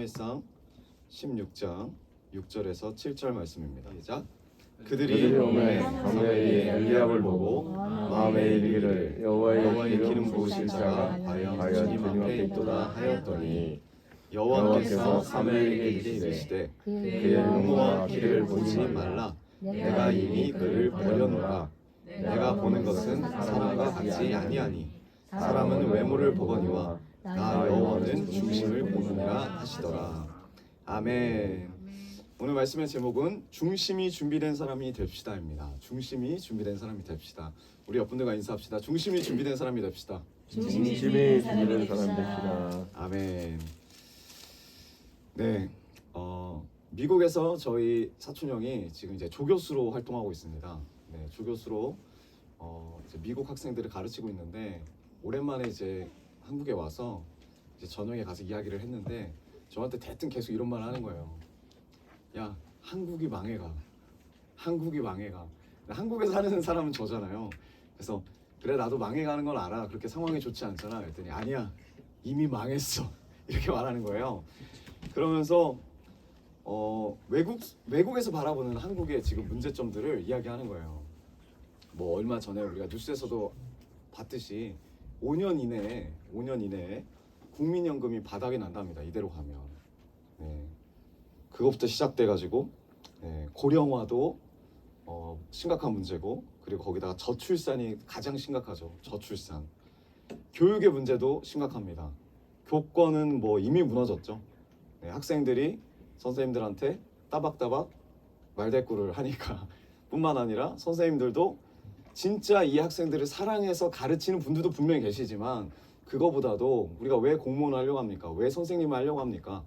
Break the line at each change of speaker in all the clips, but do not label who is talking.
사무엘상 16장 6절에서 7절 말씀입니다. 시작.
그들이 오매 사무엘이 엘리압을 보고 마음에 이르기를 여호와의 기름 부으실 자가 과연 주님 앞에 있도다 하였더니 여호와께서 사무엘에게 이르시되 그의 용모와 길을 보지 말라. 내가 이미 그를 버렸노라. 내가 보는 것은 사람과 같지 아니하니 사람은 외모를 보거니와 나 여호와는 중심을 보느니라 하시더라. 아멘. 오늘 말씀의 제목은 중심이 준비된 사람이 됩시다입니다. 중심이 준비된 사람이 됩시다. 우리 옆분들과 인사합시다. 중심이 준비된 사람이 됩시다. 중심이 준비된 사람 됩시다.
아멘. 네, 미국에서 저희 사촌 형이 지금 이제 조교수로 활동하고 있습니다. 네, 조교수로 이제 미국 학생들을 가르치고 있는데 오랜만에 이제 한국에 와서 이제 저녁에 가서 이야기를 했는데 저한테 대뜸 계속 이런 말 하는 거예요. 야, 한국이 망해가. 한국이 망해가. 한국에 사는 사람은 저잖아요. 그래서 그래 나도 망해가는 건 알아. 그렇게 상황이 좋지 않잖아. 그랬더니 아니야, 이미 망했어. 이렇게 말하는 거예요. 그러면서 외국에서 바라보는 한국의 지금 문제점들을 이야기하는 거예요. 뭐 얼마 전에 우리가 뉴스에서도 봤듯이 5년 이내에 국민연금이 바닥이 난답니다. 이대로 가면. 네. 그것부터 시작돼가지고 고령화도 심각한 문제고, 그리고 거기다가 저출산이 가장 심각하죠. 저출산. 교육의 문제도 심각합니다. 교권은 뭐 이미 무너졌죠. 네, 학생들이 선생님들한테 따박따박 말대꾸를 하니까 뿐만 아니라 선생님들도 진짜 이 학생들을 사랑해서 가르치는 분들도 분명히 계시지만 그거보다도 우리가 왜 공무원 하려고 합니까? 왜 선생님을 하려고 합니까?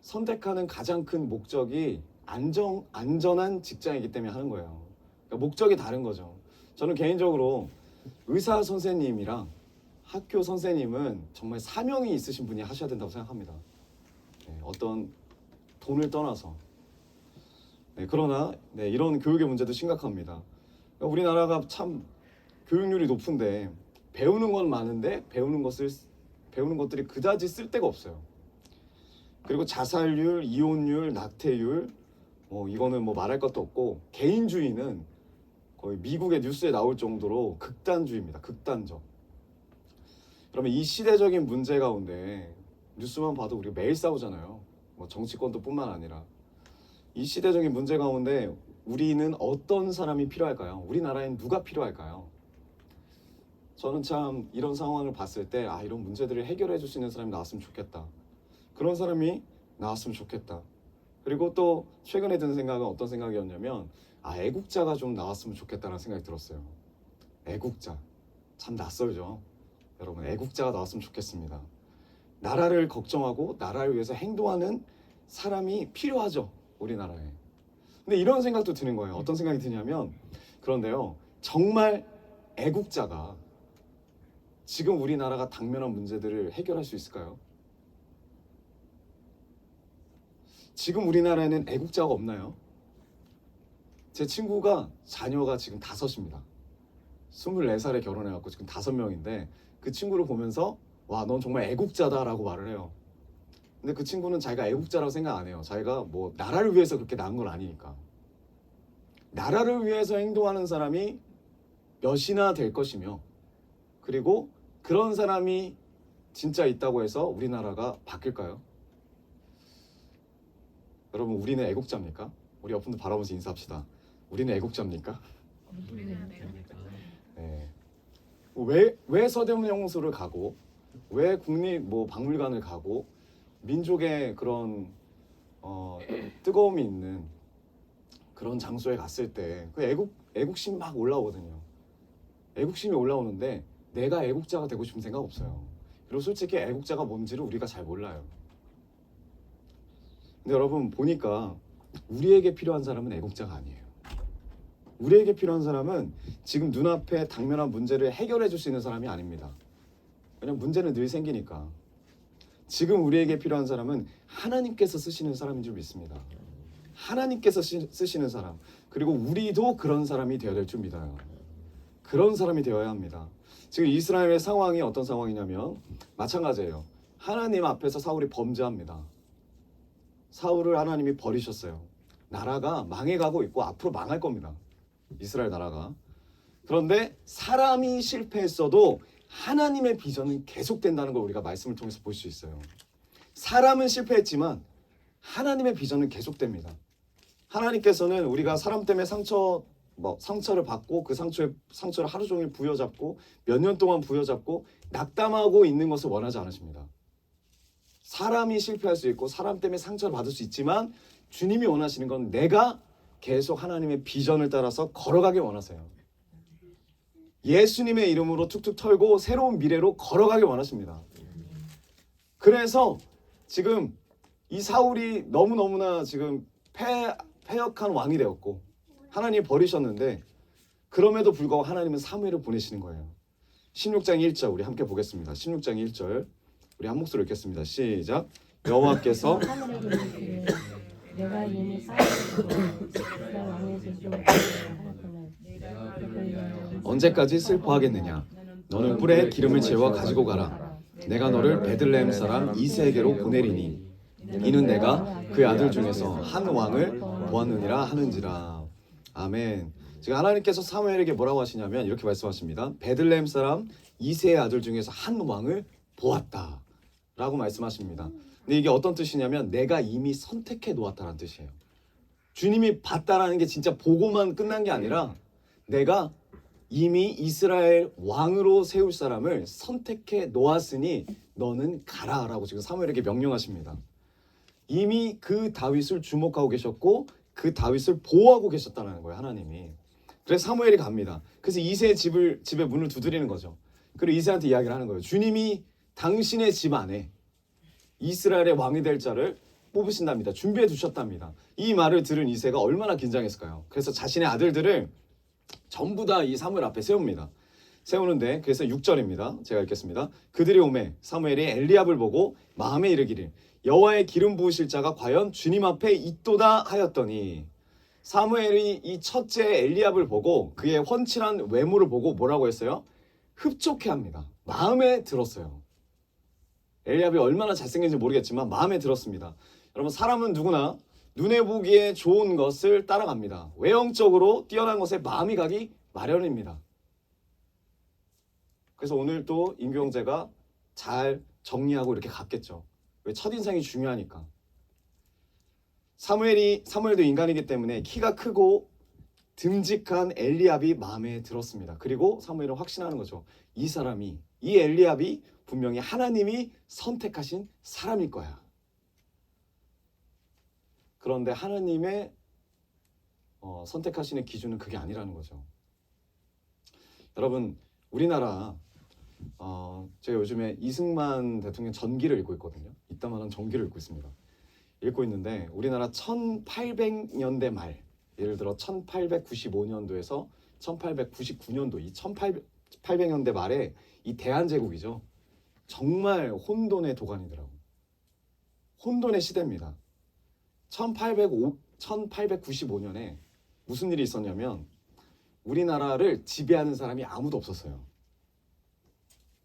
선택하는 가장 큰 목적이 안전한 직장이기 때문에 하는 거예요. 그러니까 목적이 다른 거죠. 저는 개인적으로 의사 선생님이랑 학교 선생님은 정말 사명이 있으신 분이 하셔야 된다고 생각합니다. 네, 어떤 돈을 떠나서. 네, 그러나 이런 교육의 문제도 심각합니다. 그러니까 우리나라가 참 교육률이 높은데 배우는 건 많은데 배우는 것들이 그다지 쓸데가 없어요. 그리고 자살률, 이혼율, 낙태율, 이거는 뭐 말할 것도 없고, 개인주의는 거의 미국의 뉴스에 나올 정도로 극단주의입니다. 극단적. 그러면 이 시대적인 문제 가운데 뉴스만 봐도 우리가 매일 싸우잖아요. 뭐 정치권도 뿐만 아니라 이 시대적인 문제 가운데 우리는 어떤 사람이 필요할까요? 우리나라엔 누가 필요할까요? 저는 참 이런 상황을 봤을 때 이런 문제들을 해결해 줄 수 있는 사람이 나왔으면 좋겠다. 그런 사람이 나왔으면 좋겠다. 그리고 또 최근에 든 생각은 어떤 생각이었냐면 애국자가 좀 나왔으면 좋겠다는 생각이 들었어요. 애국자. 참 낯설죠. 여러분, 애국자가 나왔으면 좋겠습니다. 나라를 걱정하고 나라를 위해서 행동하는 사람이 필요하죠. 우리나라에. 근데 이런 생각도 드는 거예요. 어떤 생각이 드냐면, 그런데요, 정말 애국자가 지금 우리나라가 당면한 문제들을 해결할 수 있을까요? 지금 우리나라에는 애국자가 없나요? 제 친구가 자녀가 지금 5입니다. 24살에 결혼해갖고 지금 5명인데 그 친구를 보면서 와, 넌 정말 애국자다라고 말을 해요. 근데 그 친구는 자기가 애국자라고 생각 안 해요. 자기가 뭐 나라를 위해서 그렇게 낳은 건 아니니까. 나라를 위해서 행동하는 사람이 몇이나 될 것이며, 그리고 그런 사람이 진짜 있다고 해서 우리나라가 바뀔까요? 여러분, 우리는 애국자입니까? 우리 옆분들 바라보면서 인사합시다. 우리는 애국자입니까? 네. 왜 서대문영수를 가고, 왜 국립 박물관을 가고, 민족의 그런 뜨거움이 있는 그런 장소에 갔을 때 그 애국심이 막 올라오거든요. 애국심이 올라오는데 내가 애국자가 되고 싶은 생각 없어요. 그리고 솔직히 애국자가 뭔지를 우리가 잘 몰라요. 근데 여러분 보니까 우리에게 필요한 사람은 애국자가 아니에요. 우리에게 필요한 사람은 지금 눈앞에 당면한 문제를 해결해 줄 수 있는 사람이 아닙니다. 왜냐면 문제는 늘 생기니까. 지금 우리에게 필요한 사람은 하나님께서 쓰시는 사람인 줄 믿습니다. 하나님께서 쓰시는 사람, 그리고 우리도 그런 사람이 되어야 될 줄 믿어요. 그런 사람이 되어야 합니다. 지금 이스라엘의 상황이 어떤 상황이냐면 마찬가지예요. 하나님 앞에서 사울이 범죄합니다. 사울을 하나님이 버리셨어요. 나라가 망해가고 있고 앞으로 망할 겁니다. 이스라엘 나라가. 그런데 사람이 실패했어도 하나님의 비전은 계속된다는 걸 우리가 말씀을 통해서 볼 수 있어요. 사람은 실패했지만 하나님의 비전은 계속됩니다. 하나님께서는 우리가 사람 때문에 상처를 받고 그 상처를 하루 종일 부여잡고 몇 년 동안 부여잡고 낙담하고 있는 것을 원하지 않으십니다. 사람이 실패할 수 있고 사람 때문에 상처를 받을 수 있지만 주님이 원하시는 건 내가 계속 하나님의 비전을 따라서 걸어가길 원하세요. 예수님의 이름으로 툭툭 털고 새로운 미래로 걸어가길 원하십니다. 그래서 지금 이 사울이 너무너무나 지금 패역한 왕이 되었고 하나님이 버리셨는데 그럼에도 불구하고 하나님은 사무엘을 보내시는 거예요. 16장 1절 우리 함께 보겠습니다. 16장 1절 우리 한 목소리로 읽겠습니다. 시작. 여호와께서
내가 이미 사울을 왕의 제주로
언제까지 슬퍼하겠느냐? 너는 뿔에 기름을 채워 가지고 가라. 내가 너를 베들레헴 사람 이새에게로 보내리니 이는 내가 그의 아들 중에서 한 왕을 보았느니라 하는지라. 아멘. 지금 하나님께서 사무엘에게 뭐라고 하시냐면 이렇게 말씀하십니다. 베들레헴 사람 이새의 아들 중에서 한 왕을 보았다 라고 말씀하십니다. 근데 이게 어떤 뜻이냐면 내가 이미 선택해 놓았다는 뜻이에요. 주님이 봤다라는 게 진짜 보고만 끝난 게 아니라 내가 이미 이스라엘 왕으로 세울 사람을 선택해 놓았으니 너는 가라라고 지금 사무엘에게 명령하십니다. 이미 그 다윗을 주목하고 계셨고 그 다윗을 보호하고 계셨다는 거예요, 하나님이. 그래서 사무엘이 갑니다. 그래서 이새의 집에 문을 두드리는 거죠. 그리고 이새한테 이야기를 하는 거예요. 주님이 당신의 집 안에 이스라엘의 왕이 될 자를 뽑으신답니다. 준비해 두셨답니다. 이 말을 들은 이새가 얼마나 긴장했을까요? 그래서 자신의 아들들을 전부 다 이 사무엘 앞에 세웁니다. 세우는데 그래서 6절입니다. 제가 읽겠습니다. 그들이 오매 사무엘이 엘리압을 보고 마음에 이르기를 여호와의 기름 부으실 자가 과연 주님 앞에 있도다 하였더니 사무엘이 이 첫째 엘리압을 보고 그의 훤칠한 외모를 보고 뭐라고 했어요? 흡족해합니다. 마음에 들었어요. 엘리압이 얼마나 잘생긴지 모르겠지만 마음에 들었습니다. 여러분 사람은 누구나 눈에 보기에 좋은 것을 따라갑니다. 외형적으로 뛰어난 것에 마음이 가기 마련입니다. 그래서 오늘 또 임규 형제가 잘 정리하고 이렇게 갔겠죠. 왜? 첫인상이 중요하니까. 사무엘도 인간이기 때문에 키가 크고 듬직한 엘리압이 마음에 들었습니다. 그리고 사무엘은 확신하는 거죠. 이 엘리압이 분명히 하나님이 선택하신 사람일 거야. 그런데 하나님의 선택하시는 기준은 그게 아니라는 거죠. 여러분 우리나라 제가 요즘에 이승만 대통령 전기를 읽고 있거든요. 이따만한 전기를 읽고 있습니다. 읽고 있는데 우리나라 1800년대 말 예를 들어 1895년도에서 1899년도 이 1800년대 말에 이 대한제국이죠. 정말 혼돈의 도가니더라고. 혼돈의 시대입니다. 1895년에 무슨 일이 있었냐면 우리나라를 지배하는 사람이 아무도 없었어요.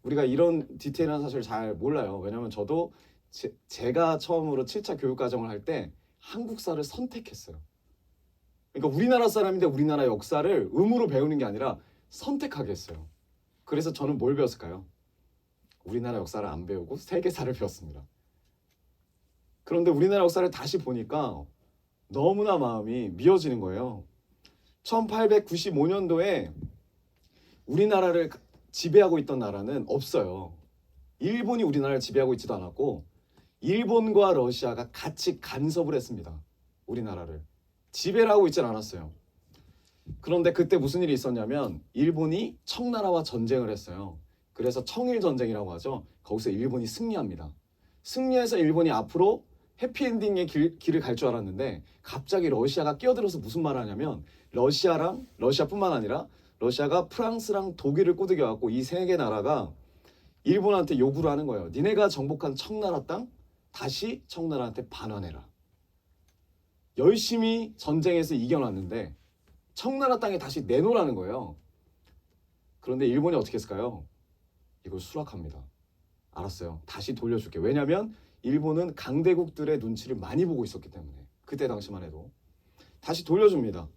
우리가 이런 디테일한 사실을 잘 몰라요. 왜냐하면 저도 제가 처음으로 7차 교육과정을 할 때 한국사를 선택했어요. 그러니까 우리나라 사람인데 우리나라 역사를 의무로 배우는 게 아니라 선택하게 했어요. 그래서 저는 뭘 배웠을까요? 우리나라 역사를 안 배우고 세계사를 배웠습니다. 그런데 우리나라 역사를 다시 보니까 너무나 마음이 미어지는 거예요. 1895년도에 우리나라를 지배하고 있던 나라는 없어요. 일본이 우리나라를 지배하고 있지도 않았고 일본과 러시아가 같이 간섭을 했습니다. 우리나라를. 지배를 하고 있진 않았어요. 그런데 그때 무슨 일이 있었냐면 일본이 청나라와 전쟁을 했어요. 그래서 청일전쟁이라고 하죠. 거기서 일본이 승리합니다. 승리해서 일본이 앞으로 해피엔딩의 길을 갈 줄 알았는데 갑자기 러시아가 끼어들어서 무슨 말을 하냐면 러시아뿐만 아니라 러시아가 프랑스랑 독일을 꼬드겨갖고 이 세 개 나라가 일본한테 요구를 하는 거예요. 니네가 정복한 청나라 땅 다시 청나라한테 반환해라. 열심히 전쟁에서 이겨놨는데 청나라 땅에 다시 내놓으라는 거예요. 그런데 일본이 어떻게 했을까요? 이걸 수락합니다. 알았어요. 다시 돌려줄게. 왜냐하면 일본은 강대국들의 눈치를 많이 보고 있었기 때문에 그때 당시만 해도 다시 돌려줍니다.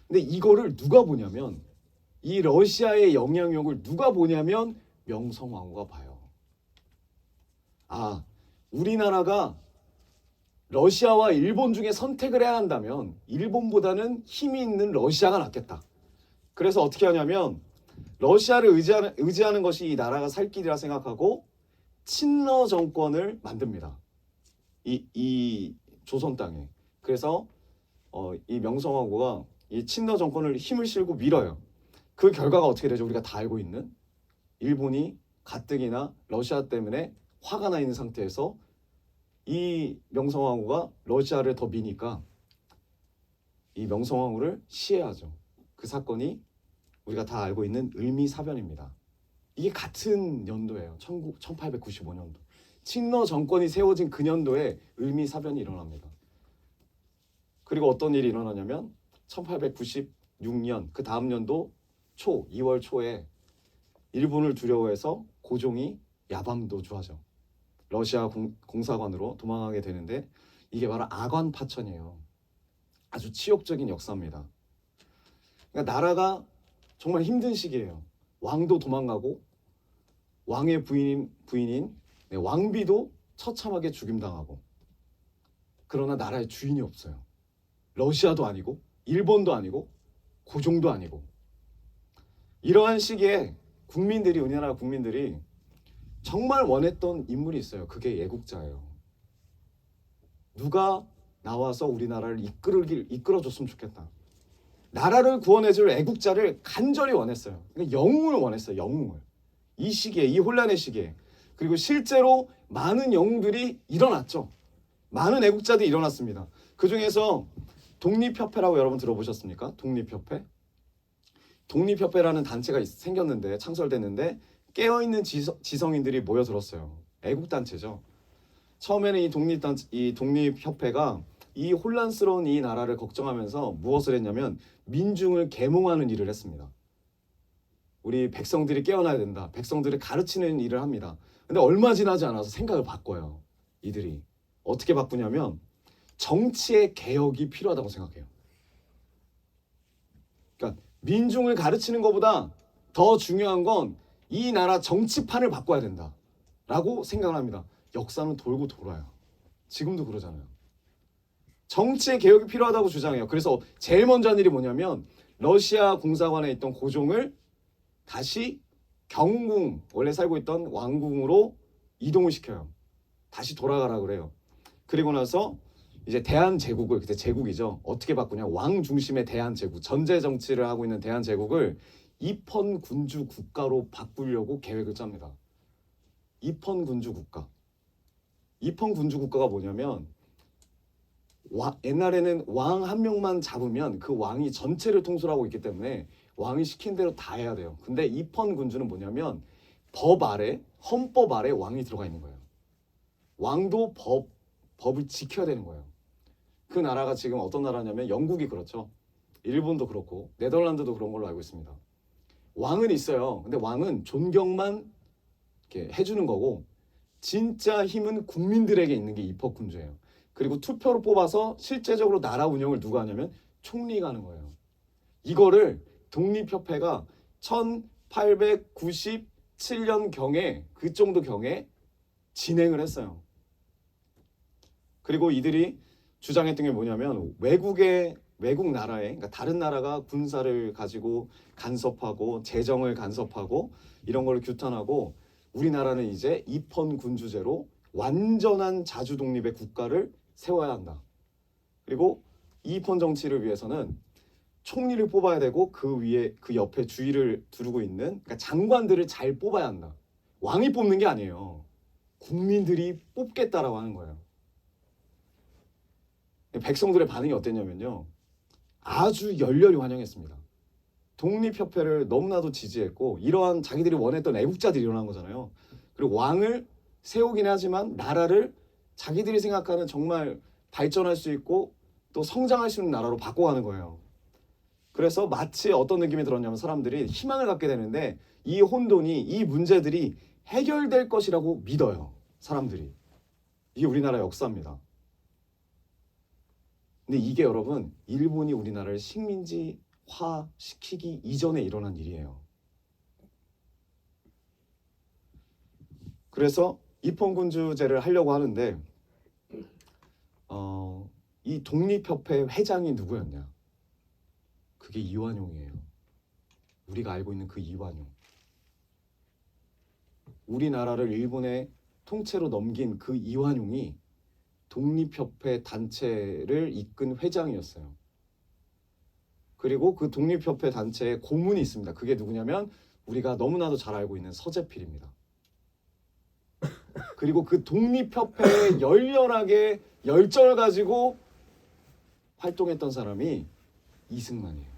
근데 이거를 누가 보냐면 이 러시아의 영향력을 누가 보냐면 명성황후가 봐요. 아, 우리나라가 러시아와 일본 중에 선택을 해야 한다면 일본보다는 힘이 있는 러시아가 낫겠다. 그래서 어떻게 하냐면 러시아를 의지하는 것이 이 나라가 살 길이라 생각하고 친러 정권을 만듭니다. 이 조선 땅에. 그래서 이 명성황후가 이 친러 정권을 힘을 실고 밀어요. 그 결과가 어떻게 되죠? 우리가 다 알고 있는 일본이 가뜩이나 러시아 때문에 화가 나 있는 상태에서 이 명성황후가 러시아를 더 미니까 이 명성황후를 시해하죠. 그 사건이 우리가 다 알고 있는 을미사변입니다. 이게 같은 연도예요. 1895년도. 친러 정권이 세워진 그 년도에 을미사변이 일어납니다. 그리고 어떤 일이 일어나냐면 1896년 그 다음 연도 2월 초에 일본을 두려워해서 고종이 야밤도주하죠. 러시아 공사관으로 도망가게 되는데 이게 바로 아관 파천이에요. 아주 치욕적인 역사입니다. 그러니까 나라가 정말 힘든 시기예요. 왕도 도망가고 왕의 부인인 왕비도 처참하게 죽임당하고 그러나 나라의 주인이 없어요. 러시아도 아니고 일본도 아니고 고종도 아니고 이러한 시기에 우리나라 국민들이 정말 원했던 인물이 있어요. 그게 애국자예요. 누가 나와서 우리나라를 이끌어줬으면 좋겠다. 나라를 구원해줄 애국자를 간절히 원했어요. 그러니까 영웅을 원했어요. 영웅을. 이 시기에, 이 혼란의 시기에. 그리고 실제로 많은 영웅들이 일어났죠. 많은 애국자들이 일어났습니다. 그 중에서 독립협회라고 여러분 들어보셨습니까? 독립협회? 독립협회라는 단체가 생겼는데 창설됐는데 깨어있는 지성인들이 모여들었어요. 애국단체죠. 처음에는 이 독립협회가 이 혼란스러운 이 나라를 걱정하면서 무엇을 했냐면 민중을 계몽하는 일을 했습니다. 우리 백성들이 깨어나야 된다. 백성들을 가르치는 일을 합니다. 근데 얼마 지나지 않아서 생각을 바꿔요. 이들이. 어떻게 바꾸냐면 정치의 개혁이 필요하다고 생각해요. 그러니까 민중을 가르치는 것보다 더 중요한 건 이 나라 정치판을 바꿔야 된다라고 생각을 합니다. 역사는 돌고 돌아요. 지금도 그러잖아요. 정치의 개혁이 필요하다고 주장해요. 그래서 제일 먼저 한 일이 뭐냐면 러시아 공사관에 있던 고종을 다시 경궁, 원래 살고 있던 왕궁으로 이동을 시켜요. 다시 돌아가라 그래요. 그리고 나서 이제 대한제국을, 그때 제국이죠. 어떻게 바꾸냐. 왕 중심의 대한제국, 전제 정치를 하고 있는 대한제국을 입헌군주 국가로 바꾸려고 계획을 짭니다. 입헌군주 국가. 입헌군주 국가가 뭐냐면 옛날에는 왕 한 명만 잡으면 그 왕이 전체를 통솔하고 있기 때문에 왕이 시킨 대로 다 해야 돼요. 근데 입헌군주는 뭐냐면 법 아래, 헌법 아래 왕이 들어가 있는 거예요. 왕도 법을 지켜야 되는 거예요. 그 나라가 지금 어떤 나라냐면 영국이 그렇죠. 일본도 그렇고 네덜란드도 그런 걸로 알고 있습니다. 왕은 있어요. 근데 왕은 존경만 이렇게 해주는 거고 진짜 힘은 국민들에게 있는 게 입헌군주예요. 그리고 투표로 뽑아서 실제적으로 나라 운영을 누가 하냐면 총리가 하는 거예요. 이거를 독립협회가 1897년경에 그 정도 경에 진행을 했어요. 그리고 이들이 주장했던 게 뭐냐면 외국 나라에, 그러니까 다른 나라가 군사를 가지고 간섭하고 재정을 간섭하고 이런 걸 규탄하고 우리나라는 이제 입헌군주제로 완전한 자주 독립의 국가를 세워야 한다. 그리고 입헌 정치를 위해서는 총리를 뽑아야 되고 그 위에 그 옆에 주위를 두르고 있는 그러니까 장관들을 잘 뽑아야 한다. 왕이 뽑는 게 아니에요. 국민들이 뽑겠다라고 하는 거예요. 백성들의 반응이 어땠냐면요. 아주 열렬히 환영했습니다. 독립협회를 너무나도 지지했고 이러한 자기들이 원했던 애국자들이 일어난 거잖아요. 그리고 왕을 세우긴 하지만 나라를 자기들이 생각하는 정말 발전할 수 있고 또 성장할 수 있는 나라로 바꿔가는 거예요. 그래서 마치 어떤 느낌이 들었냐면 사람들이 희망을 갖게 되는데 이 혼돈이, 이 문제들이 해결될 것이라고 믿어요. 사람들이. 이게 우리나라 역사입니다. 근데 이게 여러분 일본이 우리나라를 식민지화 시키기 이전에 일어난 일이에요. 그래서 입헌군주제를 하려고 하는데 이 독립협회 회장이 누구였냐? 그게 이완용이에요. 우리가 알고 있는 그 이완용. 우리나라를 일본의 통째로 넘긴 그 이완용이 독립협회 단체를 이끈 회장이었어요. 그리고 그 독립협회 단체에 고문이 있습니다. 그게 누구냐면 우리가 너무나도 잘 알고 있는 서재필입니다. 그리고 그 독립협회에 열렬하게 열정을 가지고 활동했던 사람이 이승만이에요.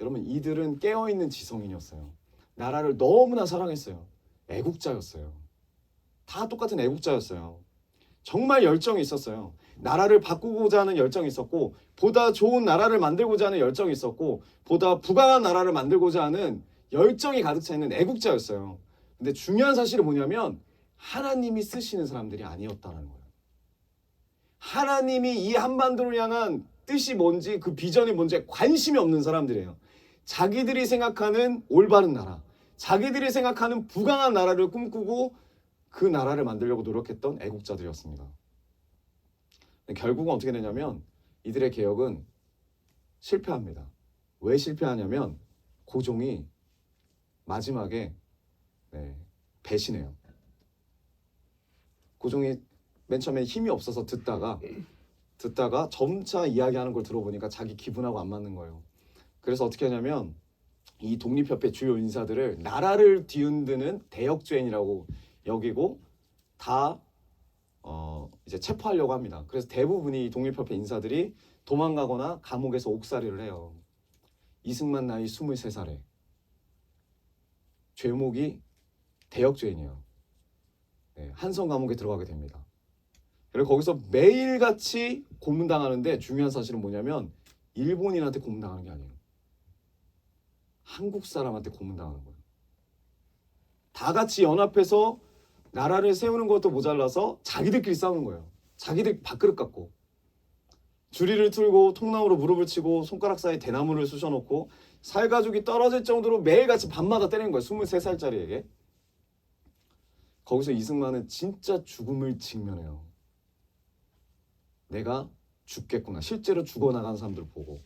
여러분 이들은 깨어있는 지성인이었어요. 나라를 너무나 사랑했어요. 애국자였어요. 다 똑같은 애국자였어요. 정말 열정이 있었어요. 나라를 바꾸고자 하는 열정이 있었고 보다 좋은 나라를 만들고자 하는 열정이 있었고 보다 부강한 나라를 만들고자 하는 열정이 가득 차 있는 애국자였어요. 근데 중요한 사실은 뭐냐면 하나님이 쓰시는 사람들이 아니었다는 거예요. 하나님이 이 한반도를 향한 뜻이 뭔지 그 비전이 뭔지에 관심이 없는 사람들이에요. 자기들이 생각하는 올바른 나라, 자기들이 생각하는 부강한 나라를 꿈꾸고 그 나라를 만들려고 노력했던 애국자들이었습니다. 결국은 어떻게 되냐면 이들의 개혁은 실패합니다. 왜 실패하냐면 고종이 마지막에 배신해요. 고종이 맨 처음에 힘이 없어서 듣다가 점차 이야기하는 걸 들어보니까 자기 기분하고 안 맞는 거예요. 그래서 어떻게 하냐면 이 독립협회 주요 인사들을 나라를 뒤흔드는 대역죄인이라고 여기고 다 이제 체포하려고 합니다. 그래서 대부분이 독립협회 인사들이 도망가거나 감옥에서 옥살이를 해요. 이승만 나이 23살에 죄목이 대역죄인이에요. 한성 감옥에 들어가게 됩니다. 그리고 거기서 매일같이 고문당하는데 중요한 사실은 뭐냐면 일본인한테 고문당하는 게 아니에요. 한국 사람한테 고문당하는 거예요. 다 같이 연합해서 나라를 세우는 것도 모자라서 자기들끼리 싸우는 거예요. 자기들 밥그릇 갖고 주리를 틀고 통나무로 무릎을 치고 손가락 사이에 대나무를 쑤셔놓고 살가죽이 떨어질 정도로 매일같이 밤마다 때리는 거예요. 23살짜리에게. 거기서 이승만은 진짜 죽음을 직면해요. 내가 죽겠구나. 실제로 죽어나가는 사람들 보고.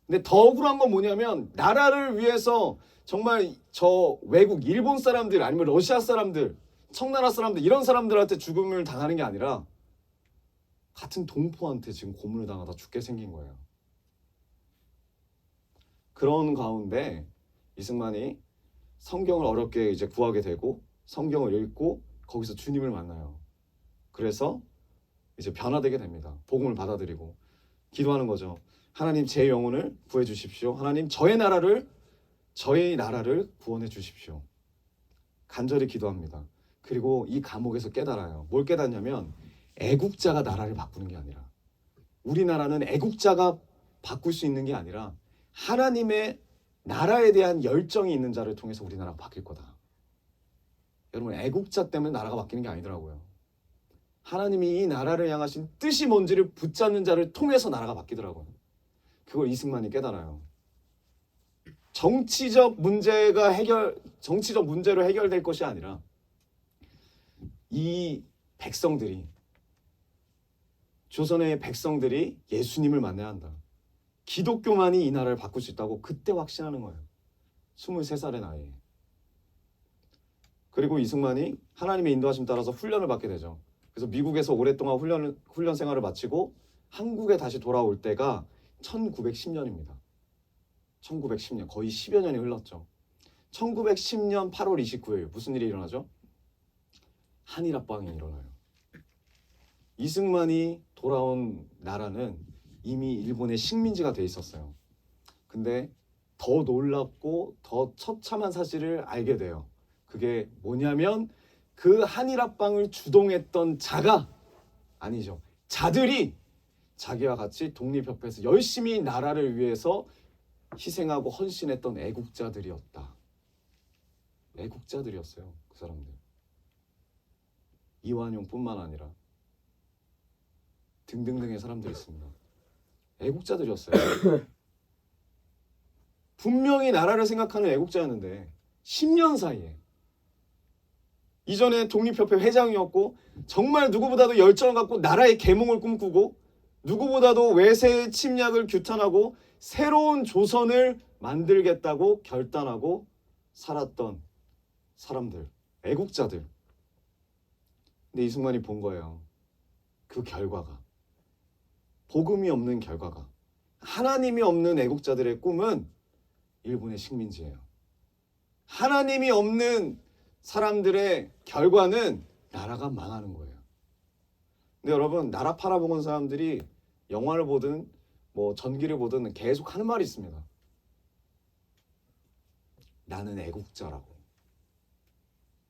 근데 더 억울한 건 뭐냐면 나라를 위해서 정말 저 외국 일본 사람들 아니면 러시아 사람들 청나라 사람들 이런 사람들한테 죽음을 당하는 게 아니라 같은 동포한테 지금 고문을 당하다 죽게 생긴 거예요. 그런 가운데 이승만이 성경을 어렵게 이제 구하게 되고 성경을 읽고 거기서 주님을 만나요. 그래서 이제 변화되게 됩니다. 복음을 받아들이고 기도하는 거죠. 하나님 제 영혼을 구해 주십시오. 하나님 저희 나라를 구원해 주십시오. 간절히 기도합니다. 그리고 이 감옥에서 깨달아요. 뭘 깨닫냐면 애국자가 나라를 바꾸는 게 아니라 우리나라는 애국자가 바꿀 수 있는 게 아니라 하나님의 나라에 대한 열정이 있는 자를 통해서 우리나라가 바뀔 거다. 여러분 애국자 때문에 나라가 바뀌는 게 아니더라고요. 하나님이 이 나라를 향하신 뜻이 뭔지를 붙잡는 자를 통해서 나라가 바뀌더라고요. 그걸 이승만이 깨달아요. 정치적 문제로 해결될 것이 아니라 이 백성들이 조선의 백성들이 예수님을 만나야 한다. 기독교만이 이 나라를 바꿀 수 있다고 그때 확신하는 거예요. 23살의 나이에. 그리고 이승만이 하나님의 인도하심 따라서 훈련을 받게 되죠. 그래서 미국에서 오랫동안 훈련 생활을 마치고 한국에 다시 돌아올 때가 1910년입니다. 1910년 거의 10여 년이 흘렀죠. 1910년 8월 29일 무슨 일이 일어나죠? 한일합방이 일어나요. 이승만이 돌아온 나라는 이미 일본의 식민지가 돼 있었어요. 근데 더 놀랍고 더 처참한 사실을 알게 돼요. 그게 뭐냐면 그 한일합방을 주동했던 자들이 자기와 같이 독립협회에서 열심히 나라를 위해서 희생하고 헌신했던 애국자들이었다. 애국자들이었어요. 그 사람들. 이완용뿐만 아니라 등등등의 사람들이 있습니다. 애국자들이었어요. 분명히 나라를 생각하는 애국자였는데 10년 사이에 이전에 독립협회 회장이었고 정말 누구보다도 열정을 갖고 나라의 계몽을 꿈꾸고 누구보다도 외세의 침략을 규탄하고 새로운 조선을 만들겠다고 결단하고 살았던 사람들, 애국자들. 근데 이승만이 본 거예요. 그 결과가. 복음이 없는 결과가. 하나님이 없는 애국자들의 꿈은 일본의 식민지예요. 하나님이 없는 사람들의 결과는 나라가 망하는 거예요. 근데 여러분, 나라 팔아먹은 사람들이 영화를 보든 뭐 전기를 보든 계속 하는 말이 있습니다. 나는 애국자라고.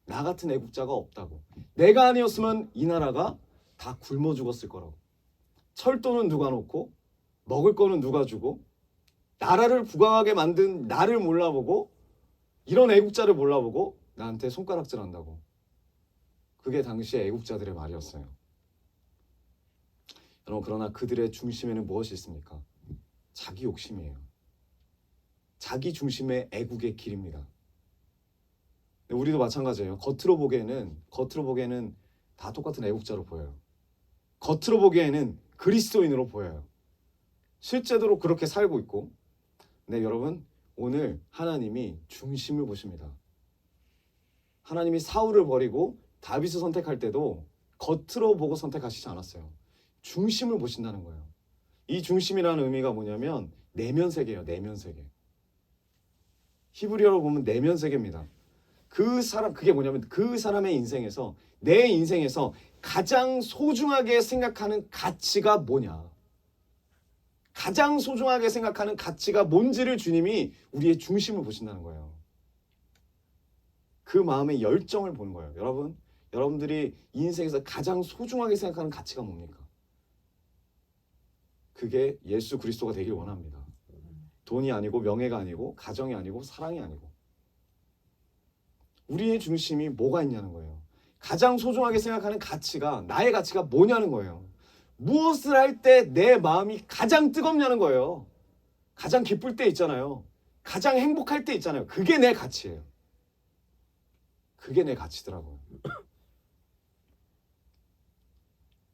나 같은 애국자가 없다고. 내가 아니었으면 이 나라가 다 굶어 죽었을 거라고. 철도는 누가 놓고 먹을 거는 누가 주고 나라를 부강하게 만든 나를 몰라보고 이런 애국자를 몰라보고 나한테 손가락질한다고. 그게 당시의 애국자들의 말이었어요. 여러분, 그러나 그들의 중심에는 무엇이 있습니까? 자기 욕심이에요. 자기 중심의 애국의 길입니다. 우리도 마찬가지예요. 겉으로 보기에는 다 똑같은 애국자로 보여요. 겉으로 보기에는 그리스도인으로 보여요. 실제로 그렇게 살고 있고. 네, 여러분, 오늘 하나님이 중심을 보십니다. 하나님이 사울을 버리고 다윗을 선택할 때도 겉으로 보고 선택하시지 않았어요. 중심을 보신다는 거예요. 이 중심이라는 의미가 뭐냐면 내면 세계예요. 내면 세계. 히브리어로 보면 내면 세계입니다. 그게 뭐냐면 그 사람의 인생에서, 내 인생에서 가장 소중하게 생각하는 가치가 뭐냐. 가장 소중하게 생각하는 가치가 뭔지를 주님이 우리의 중심을 보신다는 거예요. 그 마음의 열정을 보는 거예요. 여러분들이 인생에서 가장 소중하게 생각하는 가치가 뭡니까? 그게 예수 그리스도가 되길 원합니다. 돈이 아니고 명예가 아니고 가정이 아니고 사랑이 아니고. 우리의 중심이 뭐가 있냐는 거예요. 가장 소중하게 생각하는 가치가, 나의 가치가 뭐냐는 거예요. 무엇을 할 때 내 마음이 가장 뜨겁냐는 거예요. 가장 기쁠 때 있잖아요. 가장 행복할 때 있잖아요. 그게 내 가치예요. 그게 내 가치더라고요.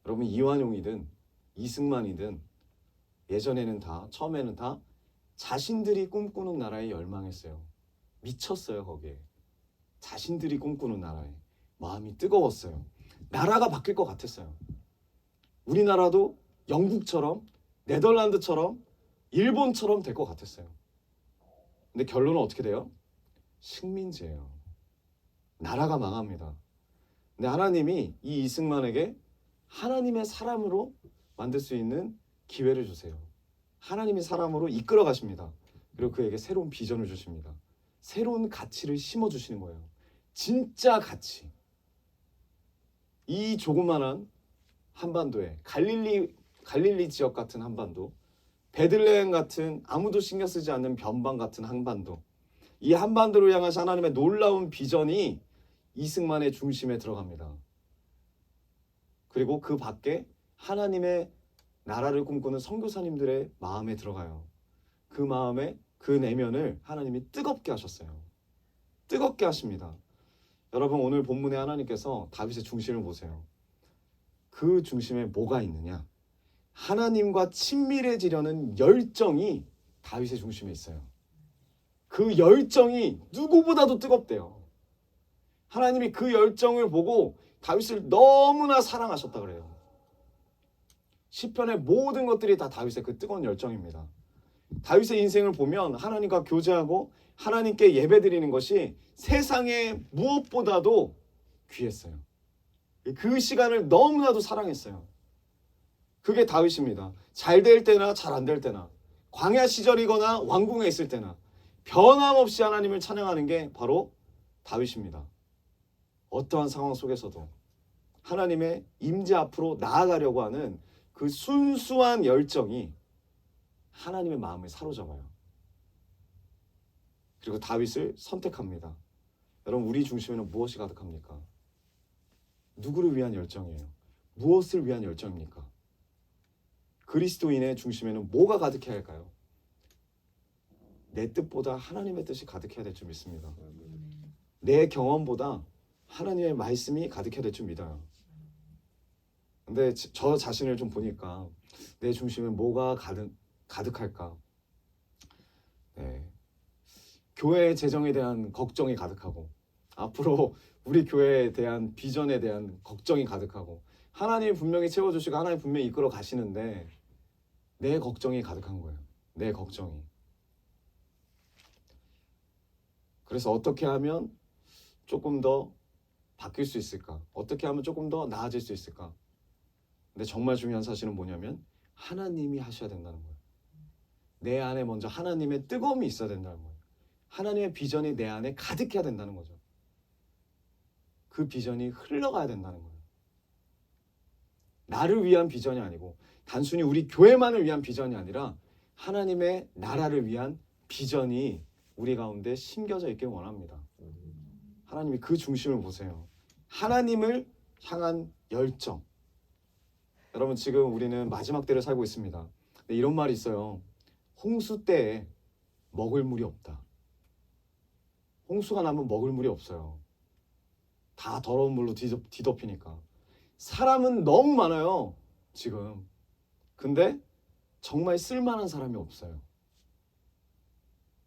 여러분, 이완용이든 이승만이든 처음에는 다 자신들이 꿈꾸는 나라에 열망했어요. 미쳤어요, 거기에. 자신들이 꿈꾸는 나라에 마음이 뜨거웠어요. 나라가 바뀔 것 같았어요. 우리나라도 영국처럼, 네덜란드처럼, 일본처럼 될 것 같았어요. 근데 결론은 어떻게 돼요? 식민지예요. 나라가 망합니다. 근데 하나님이 이 이승만에게 하나님의 사람으로 만들 수 있는 기회를 주세요. 하나님의 사람으로 이끌어 가십니다. 그리고 그에게 새로운 비전을 주십니다. 새로운 가치를 심어주시는 거예요. 진짜 가치. 이 조그만한 한반도에 갈릴리 지역 같은 한반도, 베들레헴 같은 아무도 신경 쓰지 않는 변방 같은 한반도, 이 한반도를 향한 하나님의 놀라운 비전이 이승만의 중심에 들어갑니다. 그리고 그 밖에 하나님의 나라를 꿈꾸는 선교사님들의 마음에 들어가요. 그 마음에, 그 내면을 하나님이 뜨겁게 하셨어요. 뜨겁게 하십니다. 여러분, 오늘 본문에 하나님께서 다윗의 중심을 보세요. 그 중심에 뭐가 있느냐? 하나님과 친밀해지려는 열정이 다윗의 중심에 있어요. 그 열정이 누구보다도 뜨겁대요. 하나님이 그 열정을 보고 다윗을 너무나 사랑하셨다 그래요. 시편의 모든 것들이 다 다윗의 그 뜨거운 열정입니다. 다윗의 인생을 보면 하나님과 교제하고 하나님께 예배드리는 것이 세상의 무엇보다도 귀했어요. 그 시간을 너무나도 사랑했어요. 그게 다윗입니다. 잘 될 때나 잘 안 될 때나, 광야 시절이거나 왕궁에 있을 때나 변함없이 하나님을 찬양하는 게 바로 다윗입니다. 어떠한 상황 속에서도 하나님의 임재 앞으로 나아가려고 하는 그 순수한 열정이 하나님의 마음을 사로잡아요. 그리고 다윗을 선택합니다. 여러분, 우리 중심에는 무엇이 가득합니까? 누구를 위한 열정이에요? 무엇을 위한 열정입니까? 그리스도인의 중심에는 뭐가 가득해야 할까요? 내 뜻보다 하나님의 뜻이 가득해야 될 줄 믿습니다. 내 경험보다 하나님의 말씀이 가득해야 될 줄 믿어요. 근데 저 자신을 좀 보니까 내 중심에 뭐가 가득할까? 네. 교회 재정에 대한 걱정이 가득하고, 앞으로 우리 교회에 대한 비전에 대한 걱정이 가득하고, 하나님이 분명히 채워주시고 하나님 분명히 이끌어 가시는데 내 걱정이 가득한 거예요. 내 걱정이. 그래서 어떻게 하면 조금 더 바뀔 수 있을까? 어떻게 하면 조금 더 나아질 수 있을까? 근데 정말 중요한 사실은 뭐냐면 하나님이 하셔야 된다는 거예요. 내 안에 먼저 하나님의 뜨거움이 있어야 된다는 거예요. 하나님의 비전이 내 안에 가득해야 된다는 거죠. 그 비전이 흘러가야 된다는 거예요. 나를 위한 비전이 아니고 단순히 우리 교회만을 위한 비전이 아니라 하나님의 나라를 위한 비전이 우리 가운데 심겨져 있길 원합니다. 하나님이 그 중심을 보세요. 하나님을 향한 열정. 여러분, 지금 우리는 마지막 때를 살고 있습니다. 근데 이런 말이 있어요. 홍수 때에 먹을 물이 없다. 홍수가 나면 먹을 물이 없어요. 다 더러운 물로 뒤덮이니까. 사람은 너무 많아요, 지금. 근데 정말 쓸만한 사람이 없어요.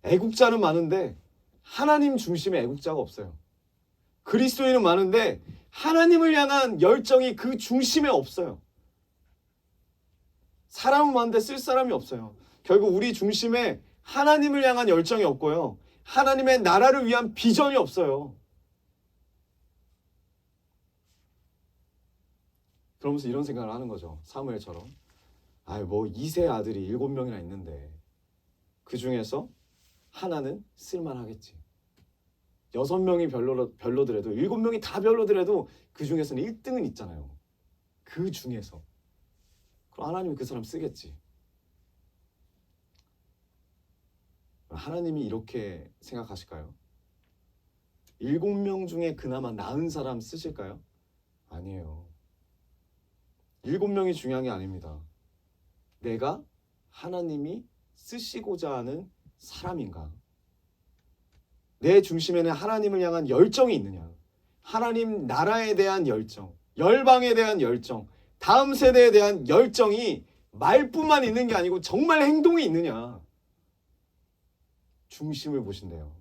애국자는 많은데 하나님 중심의 애국자가 없어요. 그리스도인은 많은데 하나님을 향한 열정이 그 중심에 없어요. 사람은 많은데 쓸 사람이 없어요. 결국 우리 중심에 하나님을 향한 열정이 없고요. 하나님의 나라를 위한 비전이 없어요. 그러면서 이런 생각을 하는 거죠. 사무엘처럼. 뭐 2세 아들이 7명이나 있는데 그 중에서 하나는 쓸만하겠지. 6명이 별로더라도 7명이 다 별로더라도 그 중에서는 1등은 있잖아요. 그 중에서. 그럼 하나님이 그 사람 쓰겠지. 하나님이 이렇게 생각하실까요? 7명 중에 그나마 나은 사람 쓰실까요? 아니에요. 7명이 중요한 게 아닙니다. 내가 하나님이 쓰시고자 하는 사람인가? 내 중심에는 하나님을 향한 열정이 있느냐? 하나님 나라에 대한 열정, 열방에 대한 열정, 다음 세대에 대한 열정이 말뿐만 있는 게 아니고 정말 행동이 있느냐? 중심을 보신대요.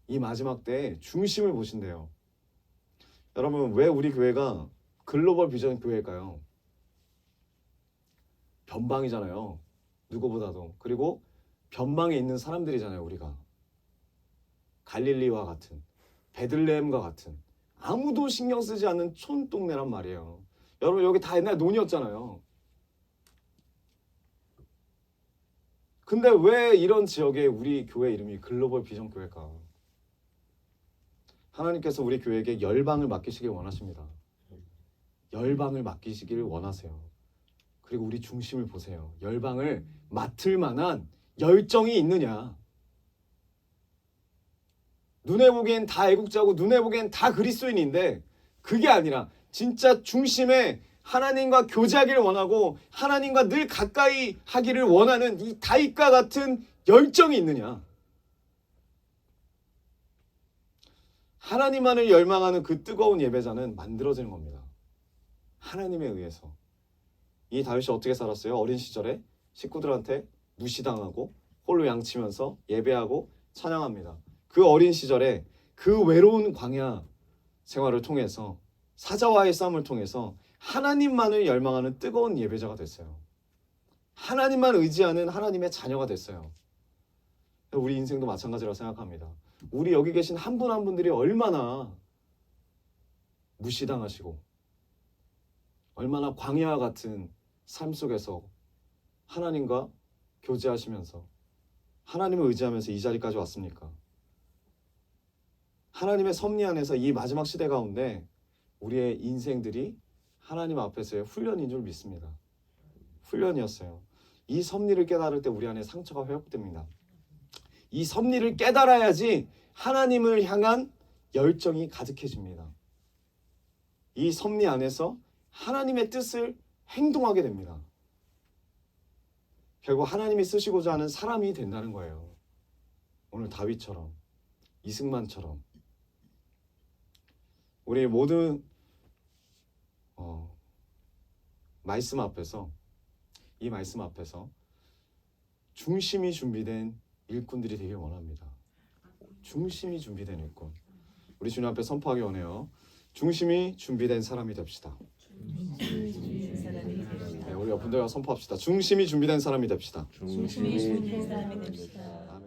이 마지막 때에 중심을 보신대요. 여러분, 왜 우리 교회가 글로벌 비전 교회일까요? 변방이잖아요. 누구보다도. 그리고 변방에 있는 사람들이잖아요, 우리가. 갈릴리와 같은, 베들레헴과 같은 아무도 신경 쓰지 않는 촌동네란 말이에요. 여러분, 여기 다 옛날 논이었잖아요. 근데 왜 이런 지역에 우리 교회 이름이 글로벌 비전 교회일까? 하나님께서 우리 교회에게 열방을 맡기시길 원하십니다. 열방을 맡기시기를 원하세요. 그리고 우리 중심을 보세요. 열방을 맡을 만한 열정이 있느냐? 눈에 보기엔 다 애국자고 눈에 보기엔 다 그리스도인인데 그게 아니라 진짜 중심에 하나님과 교제하기를 원하고 하나님과 늘 가까이 하기를 원하는 이 다윗과 같은 열정이 있느냐? 하나님만을 열망하는 그 뜨거운 예배자는 만들어지는 겁니다. 하나님에 의해서. 이 다윗이 어떻게 살았어요? 어린 시절에 식구들한테 무시당하고 홀로 양치면서 예배하고 찬양합니다. 그 어린 시절에 그 외로운 광야 생활을 통해서 사자와의 싸움을 통해서 하나님만을 열망하는 뜨거운 예배자가 됐어요. 하나님만 의지하는 하나님의 자녀가 됐어요. 우리 인생도 마찬가지라고 생각합니다. 우리 여기 계신 한 분 한 분들이 얼마나 무시당하시고 얼마나 광야와 같은 삶 속에서 하나님과 교제하시면서 하나님을 의지하면서 이 자리까지 왔습니까? 하나님의 섭리 안에서 이 마지막 시대 가운데 우리의 인생들이 하나님 앞에서의 훈련인 줄 믿습니다. 훈련이었어요. 이 섭리를 깨달을 때 우리 안에 상처가 회복됩니다. 이 섭리를 깨달아야지 하나님을 향한 열정이 가득해집니다. 이 섭리 안에서 하나님의 뜻을 행동하게 됩니다. 결국 하나님이 쓰시고자 하는 사람이 된다는 거예요. 오늘 다윗처럼, 이승만처럼 우리 모두 말씀 앞에서, 이 말씀 앞에서 중심이 준비된 일꾼들이 되길 원합니다. 중심이 준비된 일꾼. 우리 주님 앞에 선포하기 원해요. 중심이 준비된 사람이 됩시다. 네, 우리 분들과 선포합시다. 중심이 준비된 사람이 됩시다.
중심이 준비된 사람이 됩시다.